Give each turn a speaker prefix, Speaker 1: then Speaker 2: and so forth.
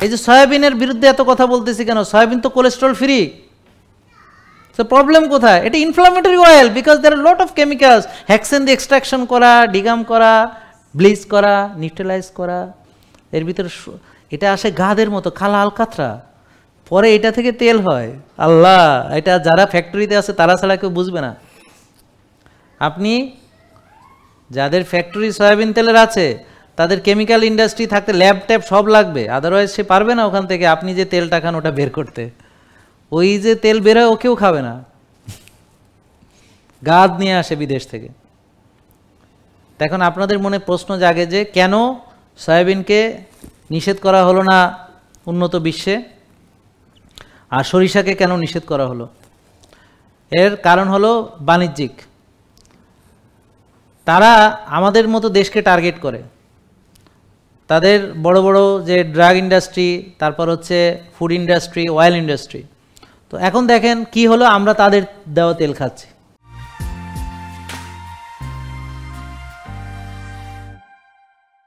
Speaker 1: এই যে সয়াবিনের বিরুদ্ধে এত কথা বলতেছি কেন? সয়াবিন তো কোলেস্ট্রল ফ্রি। তো প্রবলেম কোথায়? এটা inflammatory oil, because there are lot of chemicals. Hexane দিয়ে এক্সট্রাকশন করা, ডিগাম করা, ব্লিচ করা, নিউট্রালাইজ করা, এর ভিতরে এটা আসে গাদের মতো খালা আলকাতরা, পরে এটা থেকে তেল হয়। আল্লাহ, এটা যারা ফ্যাক্টরিতে আছে তারা ছাড়া কেউ বুঝবে না। আপনি যাদের ফ্যাক্টরি সয়াবিন তেলের আছে তাদের কেমিক্যাল ইন্ডাস্ট্রি থাকতে ল্যাব ট্যাব সব লাগবে, আদারওয়াইজ সে পারবে না ওখান থেকে আপনি যে তেলটা খান ওটা বের করতে। ওই যে তেল বের হয় ওকেও খাবে না, গাদ নিয়ে আসে বিদেশ থেকে। এখন আপনাদের মনে প্রশ্ন জাগে যে কেন সয়াবিনকে নিষেধ করা হলো না উন্নত বিশ্বে, আর সরিষাকে কেন নিষেধ করা হলো? এর কারণ হলো বাণিজ্যিক। তারা আমাদের মতো দেশকে টার্গেট করে, তাদের বড় বড় যে ড্রাগ ইন্ডাস্ট্রি, তারপর হচ্ছে ফুড ইন্ডাস্ট্রি, অয়েল ইন্ডাস্ট্রি। তো এখন দেখেন কি হলো, আমরা তাদের দেওয়া তেল খাচ্ছি।